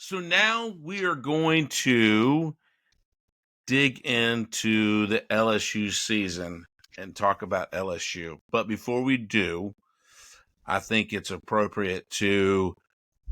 So now we are going to dig into the LSU season and talk about LSU. But before we do, I think it's appropriate to,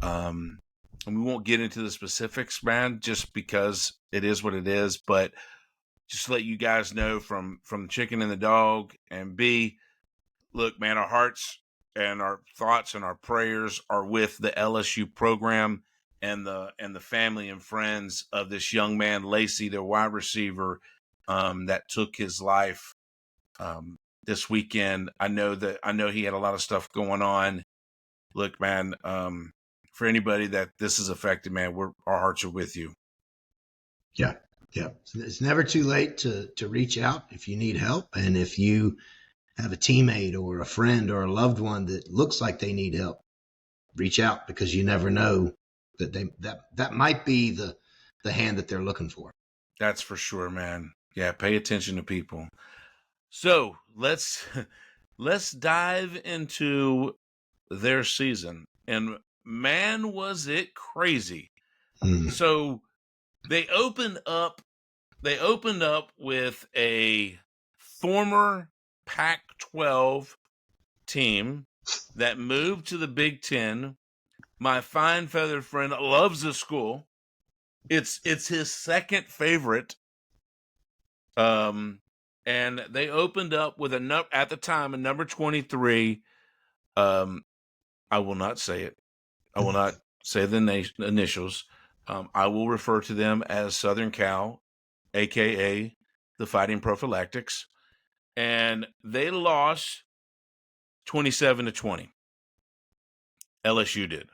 and we won't get into the specifics, man, just because it is what it is. But just to let you guys know from Chicken and the Dog and B, look, man, our hearts and our thoughts and our prayers are with the LSU program and the family and friends of this young man, Lacey, their wide receiver, that took his life this weekend. I know he had a lot of stuff going on. Look, man, for anybody that this is affected, man, our hearts are with you. Yeah. It's never too late to reach out if you need help, and if you have a teammate or a friend or a loved one that looks like they need help, reach out, because you never know that might be the hand that they're looking for. That's for sure, man. Yeah, pay attention to people. So let's dive into their season. And man, was it crazy. So they opened up with a former Pac-12 team that moved to the Big Ten. My fine feathered friend loves the school. It's his second favorite. And they opened up with at the time a number 23. I will not say it. I will not say the initials. I will refer to them as Southern Cal, aka the Fighting Prophylactics, and they lost 27-20. LSU did.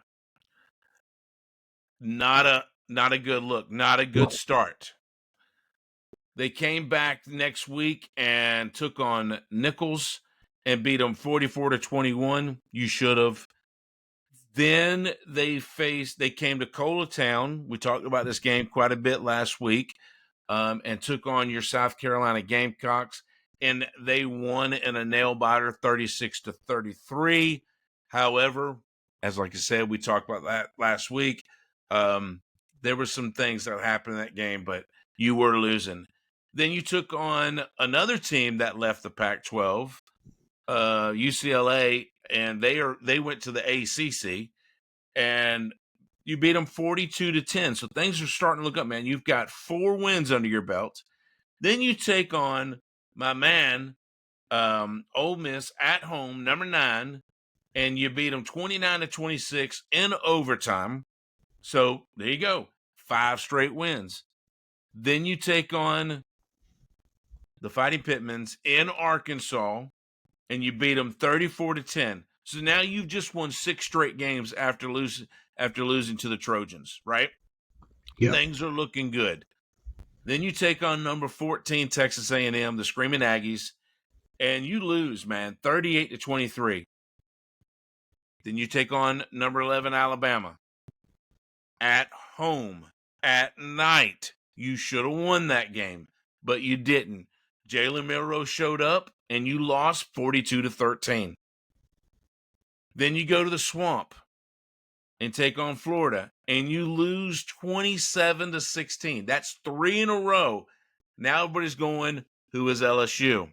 Not a good look. Not a good start. They came back next week and took on Nichols and beat them 44-21. You should have. Then they came to Coletown. We talked about this game quite a bit last week, and took on your South Carolina Gamecocks, and they won in a nail biter, 36-33. However, as like I said, we talked about that last week. There were some things that happened in that game, but you were losing. Then you took on another team that left the Pac-12, UCLA, and they went to the ACC, and you beat them 42-10. So things are starting to look up, man. You've got 4 wins under your belt. Then you take on my man, Ole Miss at home, number 9, and you beat them 29-26 in overtime. So there you go, 5 straight wins. Then you take on the Fighting Pittmans in Arkansas, and you beat them 34-10. So now you've just won 6 straight games after losing to the Trojans, right? Yeah. Things are looking good. Then you take on number 14 Texas A&M, the Screaming Aggies, and you lose, man, 38-23. Then you take on number 11 Alabama at home at night. You should have won that game, but you didn't. Jalen Milroe showed up, and you lost 42-13. Then you go to the Swamp and take on Florida, and you lose 27-16. That's 3 in a row. Now everybody's going, who is LSU?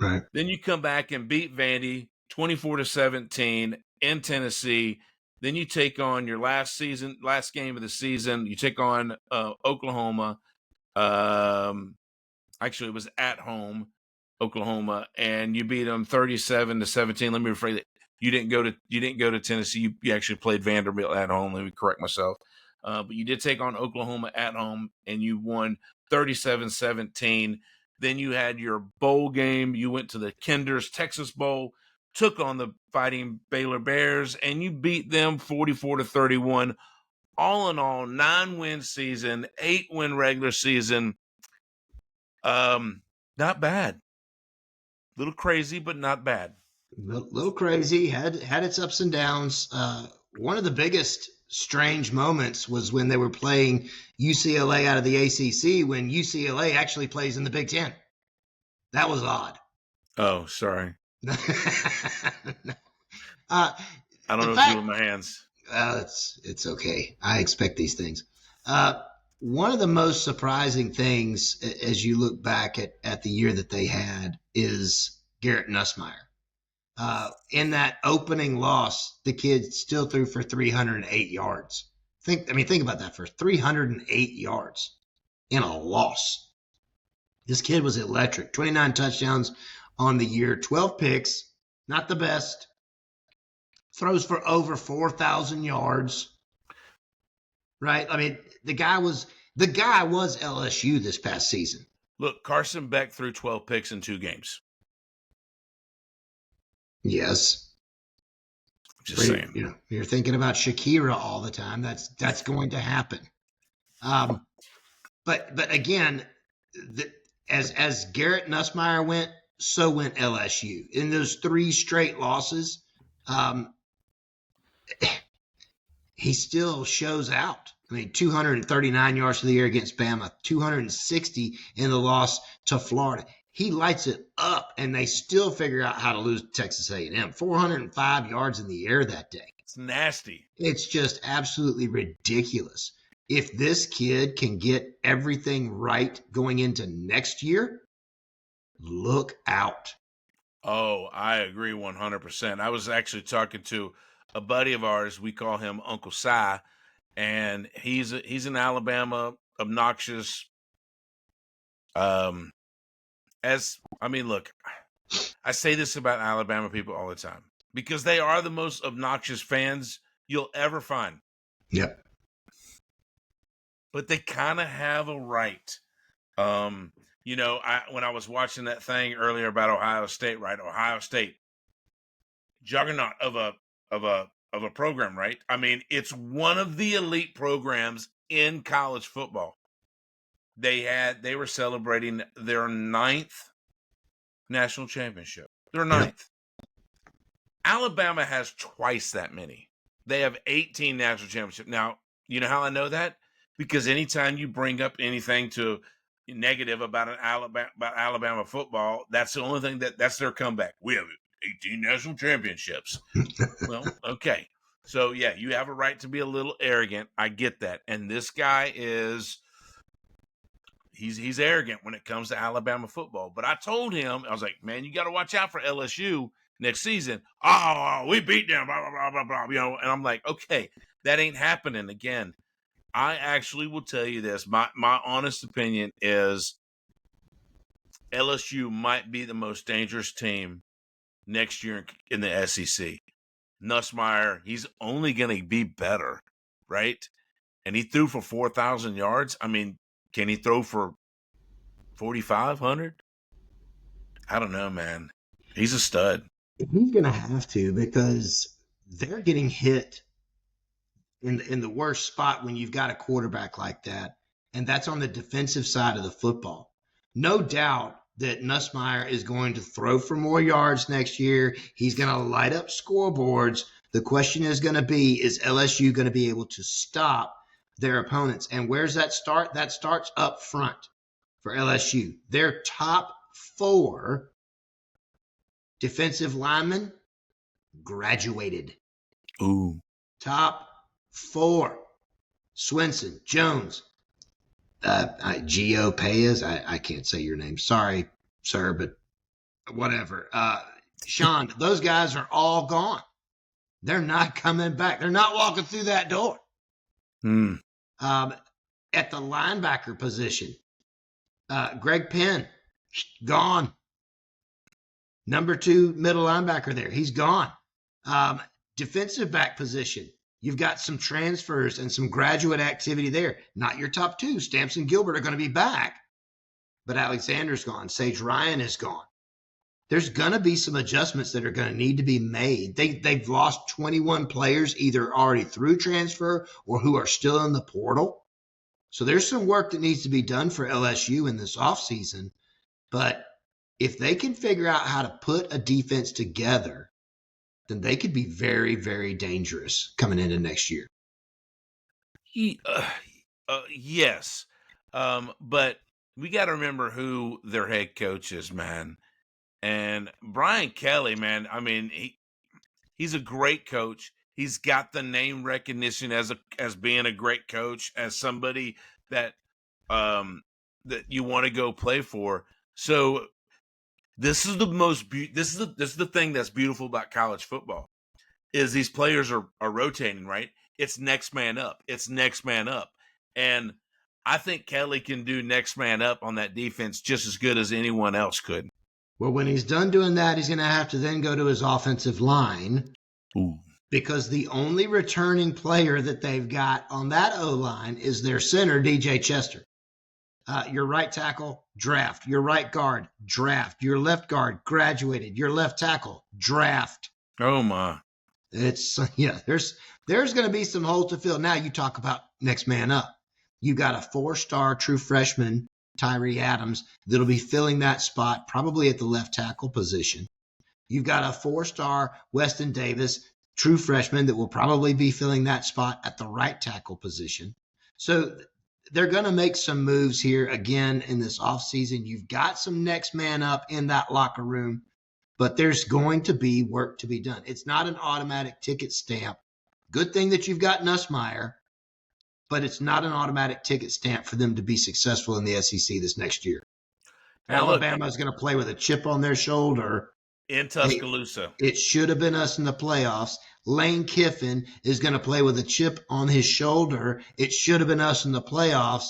Right. Then you come back and beat Vandy 24-17 in Tennessee. Then you take on your last game of the season. You take on Oklahoma. Actually, it was at home, Oklahoma, and you beat them 37-17. Let me rephrase it. You didn't go to Tennessee. You actually played Vanderbilt at home. Let me correct myself. But you did take on Oklahoma at home, and you won 37-17. Then you had your bowl game. You went to the Kinder's Texas Bowl, took on the Fighting Baylor Bears, and you beat them 44-31. All in all, 9-win season, 8-win regular season. Not bad. A little crazy, but not bad. A little crazy, had its ups and downs. One of the biggest strange moments was when they were playing UCLA out of the ACC, when UCLA actually plays in the Big Ten. That was odd. Oh, sorry. I don't know what to do with my hands. It's okay. I expect these things. One of the most surprising things as you look back at the year that they had is Garret Nussmeier. In that opening loss, the kid still threw for 308 yards. Think about that, for 308 yards in a loss. This kid was electric. 29 touchdowns on the year, 12 picks, not the best. Throws for over 4,000 yards. Right? I mean, the guy was LSU this past season. Look, Carson Beck threw 12 picks in 2 games. Yes. Just saying. You know, you're thinking about Shakira all the time. That's going to happen. But again, as Garret Nussmeier went, so went LSU. In those 3 straight losses, he still shows out. I mean, 239 yards for the year against Bama, 260 in the loss to Florida. He lights it up, and they still figure out how to lose Texas A&M. 405 yards in the air that day. It's nasty. It's just absolutely ridiculous. If this kid can get everything right going into next year, look out. Oh, I agree 100%. I was actually talking to a buddy of ours. We call him Uncle Si, and he's an Alabama obnoxious. Look, I say this about Alabama people all the time because they are the most obnoxious fans you'll ever find. Yep. But they kind of have a right. You know, when I was watching that thing earlier about Ohio State, right? Ohio State, juggernaut of a program, right? I mean, it's one of the elite programs in college football. They were celebrating their 9th national championship. Their 9th. Yep. Alabama has twice that many. They have 18 national championships. Now, you know how I know that? Because anytime you bring up anything to negative about Alabama football, that's the only thing that's their comeback. We have 18 national championships. Well, okay. So yeah, you have a right to be a little arrogant. I get that. And this guy he's arrogant when it comes to Alabama football. But I told him, I was like, man, you got to watch out for LSU next season. Oh, we beat them, blah, blah, blah, blah, blah. You know, and I'm like, okay, that ain't happening again. I actually will tell you this. My honest opinion is LSU might be the most dangerous team next year in the SEC. Nussmeier, he's only going to be better, right? And he threw for 4,000 yards. I mean, can he throw for 4,500? I don't know, man. He's a stud. He's going to have to, because they're getting hit in the worst spot when you've got a quarterback like that, and that's on the defensive side of the football. No doubt that Nussmeier is going to throw for more yards next year. He's going to light up scoreboards. The question is going to be, is LSU going to be able to stop their opponents? And where's that start? That starts up front for LSU. Their top 4 defensive linemen graduated. Ooh. Top 4. Swinson, Jones, Gio Payas. I can't say your name. Sorry, sir, but whatever. Sean, those guys are all gone. They're not coming back. They're not walking through that door. At the linebacker position, Greg Penn, gone. Number 2 middle linebacker there, he's gone. Defensive back position, you've got some transfers and some graduate activity there. Not your top 2. Stamps and Gilbert are going to be back, but Alexander's gone. Sage Ryan is gone. There's going to be some adjustments that are going to need to be made. They've lost 21 players, either already through transfer or who are still in the portal. So there's some work that needs to be done for LSU in this offseason. But if they can figure out how to put a defense together, then they could be very, very dangerous coming into next year. Yes. But we got to remember who their head coach is, man. And Brian Kelly, man, I mean, he's a great coach. He's got the name recognition as being a great coach, as somebody that that you want to go play for. So this is this is the thing that's beautiful about college football is these players are rotating, right? It's next man up. It's next man up. And I think Kelly can do next man up on that defense just as good as anyone else could. Well, when he's done doing that, he's going to have to then go to his offensive line. Ooh. Because the only returning player that they've got on that O-line is their center, DJ Chester. Your right tackle, draft. Your right guard, draft. Your left guard, graduated. Your left tackle, draft. Oh, my. There's going to be some holes to fill. Now you talk about next man up. You got a 4-star true freshman, Tyree Adams, that'll be filling that spot, probably at the left tackle position. You've got a 4-star Weston Davis, true freshman, that will probably be filling that spot at the right tackle position. So they're going to make some moves here again in this offseason. You've got some next man up in that locker room, but there's going to be work to be done. It's not an automatic ticket stamp. Good thing that you've got Nussmeier, but it's not an automatic ticket stamp for them to be successful in the SEC this next year. Alabama is going to play with a chip on their shoulder. In Tuscaloosa. It should have been us in the playoffs. Lane Kiffin is going to play with a chip on his shoulder. It should have been us in the playoffs.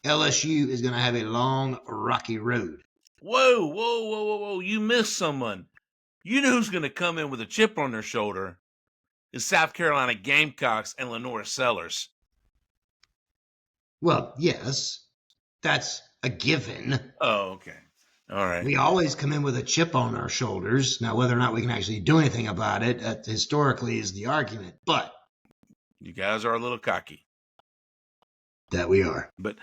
LSU is going to have a long, rocky road. Whoa. You missed someone. You know who's going to come in with a chip on their shoulder is South Carolina Gamecocks and Lenora Sellers. Well, yes, that's a given. Oh, okay. All right. We always come in with a chip on our shoulders. Now, whether or not we can actually do anything about it, historically is the argument. But you guys are a little cocky. That we are. But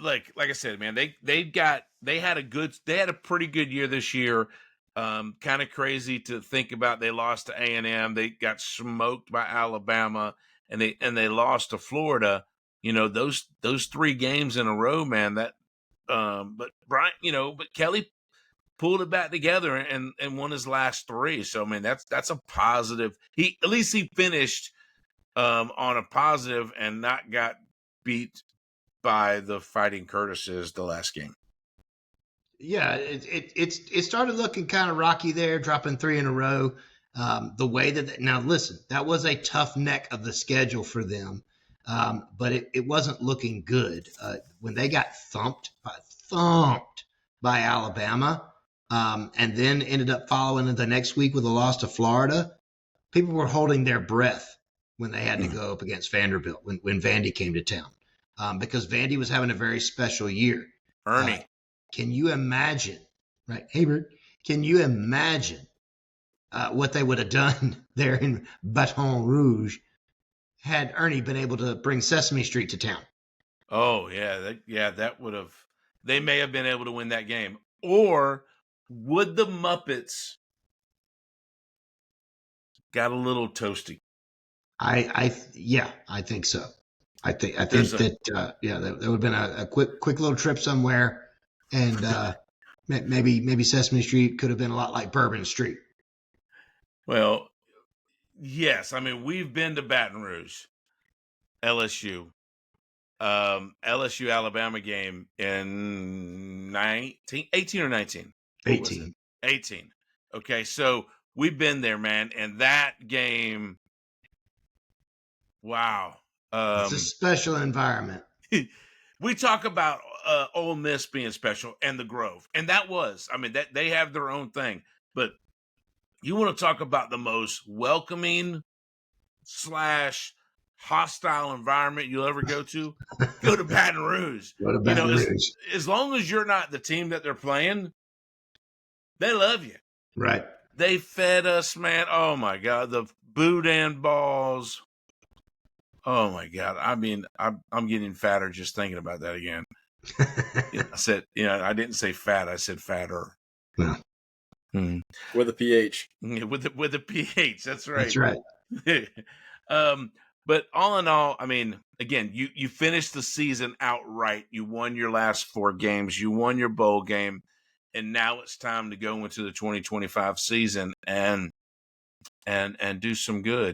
like I said, man, they had a pretty good year this year. Kind of crazy to think about. They lost to A&M. They got smoked by Alabama, and they lost to Florida. Those 3 games in a row, man. But Brian, but Kelly pulled it back together and won his last 3. So I mean, that's a positive. At least he finished on a positive and not got beat by the Fighting Curtises the last game. Yeah, it started looking kind of rocky there, dropping 3 in a row. The way now listen, that was a tough neck of the schedule for them. But it wasn't looking good when they got thumped by Alabama, and then ended up following it the next week with a loss to Florida. People were holding their breath when they had to go up against Vanderbilt when Vandy came to town, because Vandy was having a very special year. Ernie, can you imagine? Right, Hebert, can you imagine what they would have done there in Baton Rouge had Ernie been able to bring Sesame Street to town? Oh, yeah. That would have – they may have been able to win that game. Or would the Muppets got a little toasty? I think so. I think that there would have been a quick little trip somewhere, and maybe Sesame Street could have been a lot like Bourbon Street. Well, yes. I mean, we've been to Baton Rouge, LSU Alabama game in 18 or 19? 18. 18. Okay, so we've been there, man, and that game, wow. It's a special environment. We talk about Ole Miss being special and the Grove, and that was, I mean, that they have their own thing, but you want to talk about the most welcoming / hostile environment you'll ever go to? Go to Baton Rouge. As long as you're not the team that they're playing, they love you. Right. They fed us, man. Oh my God, the boudin balls. Oh my God. I mean, I'm getting fatter just thinking about that again. I said, I didn't say fat. I said fatter. Yeah. With a PH. With a PH. That's right. That's right. But all in all, I mean, again, you finished the season outright. You won your last 4 games. You won your bowl game. And now it's time to go into the 2025 season and do some good.